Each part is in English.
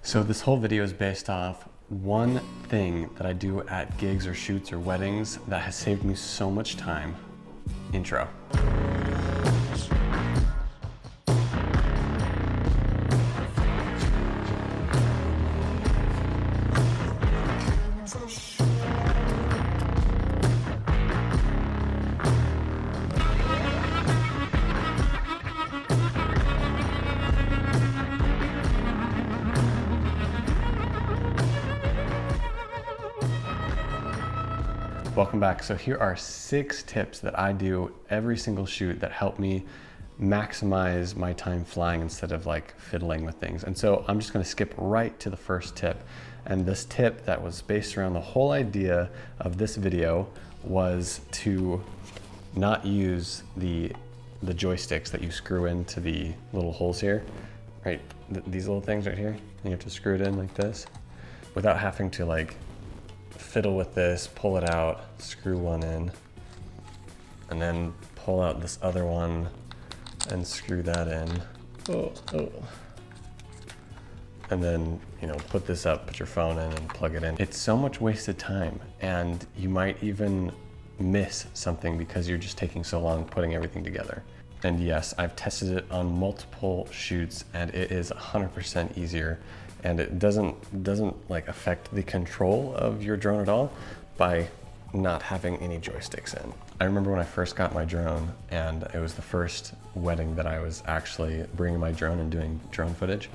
So this whole video is based off one thing that I do at gigs or shoots or weddings that has saved me so much time. Intro. Welcome back. So here are 6 tips that I do every single shoot that help me maximize my time flying instead of like fiddling with things. And so I'm just going to skip right to the first tip. And this tip that was based around the whole idea of this video was to not use the joysticks that you screw into the little holes here, right? These little things right here. And you have to screw it in like this without having to like fiddle with this, pull it out, screw one in, and then pull out this other one and screw that in. And then, put this up, put your phone in and plug it in. It's so much wasted time, and you might even miss something because you're just taking so long putting everything together. And yes, I've tested it on multiple shoots and it is 100% easier, and it doesn't like affect the control of your drone at all by not having any joysticks in. I remember when I first got my drone, and it was the first wedding that I was actually bringing my drone and doing drone footage,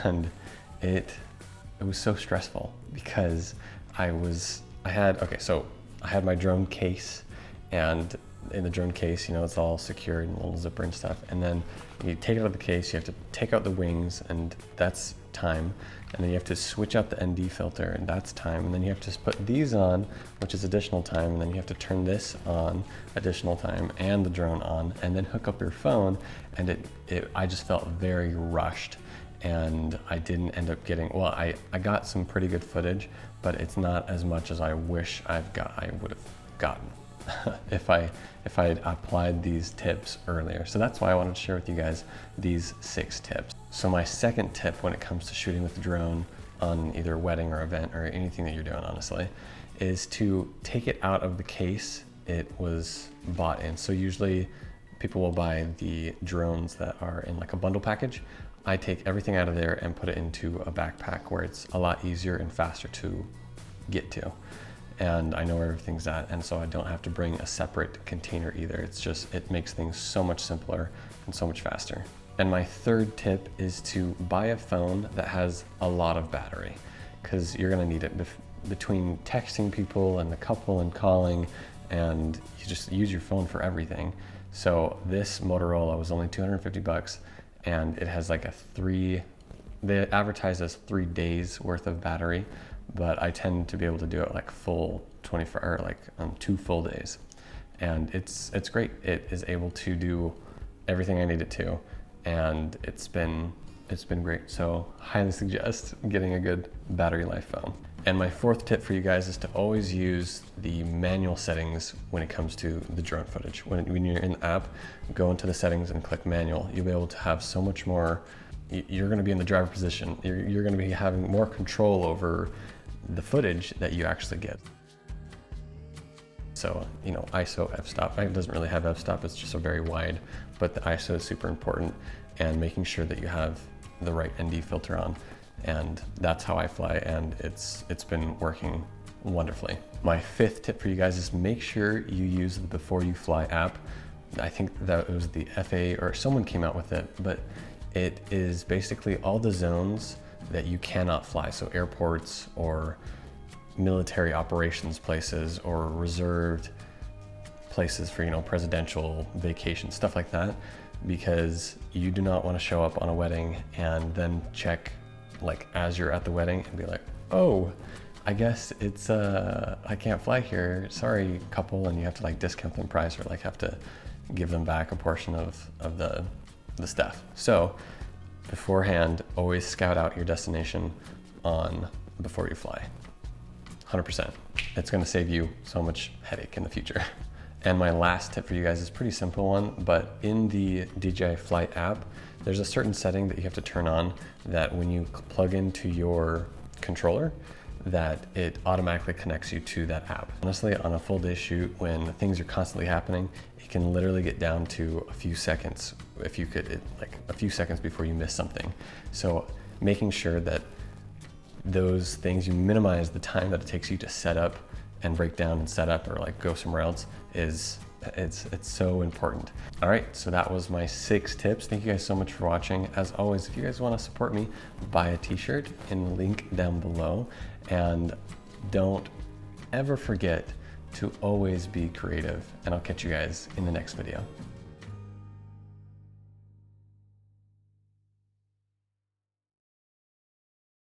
and it was so stressful because I had my drone case, and in the drone case, it's all secured and a little zipper and stuff. And then you take it out of the case, you have to take out the wings, and that's time. And then you have to switch out the ND filter, and that's time. And then you have to put these on, which is additional time. And then you have to turn this on, additional time, and the drone on, and then hook up your phone. And I just felt very rushed. And I didn't end up getting, I got some pretty good footage, but it's not as much as I wish I would have gotten if I had applied these tips earlier. So that's why I wanted to share with you guys these 6 tips. So my second tip when it comes to shooting with the drone on either a wedding or event or anything that you're doing, honestly, is to take it out of the case it was bought in. So usually people will buy the drones that are in like a bundle package. I take everything out of there and put it into a backpack where it's a lot easier and faster to get to. And I know where everything's at, and so I don't have to bring a separate container either. It makes things so much simpler and so much faster. And my third tip is to buy a phone that has a lot of battery, because you're gonna need it between texting people and the couple and calling, and you just use your phone for everything. So this Motorola was only 250 bucks, and it has like they advertise as 3 days worth of battery, but I tend to be able to do it like full 24 or like 2 full days. And it's great. It is able to do everything I need it to, and it's been great. So highly suggest getting a good battery life phone. And my fourth tip for you guys is to always use the manual settings when it comes to the drone footage. When you're in the app, go into the settings and click manual. You'll be able to have so much more. You're going to be in the driver position. You're going to be having more control over the footage that you actually get. So, ISO f-stop, it doesn't really have f-stop, it's just a very wide, but the ISO is super important, and making sure that you have the right ND filter on. And that's how I fly, and it's been working wonderfully. My 5th tip for you guys is make sure you use the Before You Fly app. I think that it was the FAA or someone came out with it, but it is basically all the zones that you cannot fly. So airports or military operations places or reserved places for, presidential vacation, stuff like that, because you do not want to show up on a wedding and then check like as you're at the wedding and be like, oh, I guess it's, I can't fly here, sorry couple, and you have to like discount them price or like have to give them back a portion of the stuff. So beforehand, always scout out your destination on before you fly. 100%. It's going to save you so much headache in the future. And my last tip for you guys is a pretty simple one, but in the DJI Flight app, there's a certain setting that you have to turn on that when you plug into your controller, that it automatically connects you to that app. Honestly, on a full day shoot, when things are constantly happening, it can literally get down to a few seconds, if you could, like a few seconds before you miss something. So making sure that those things, you minimize the time that it takes you to set up and break down and set up or like go somewhere else it's so important. All right, so that was my 6 tips. Thank you guys so much for watching. As always, if you guys want to support me, buy a t-shirt in the link down below. And don't ever forget to always be creative. And I'll catch you guys in the next video.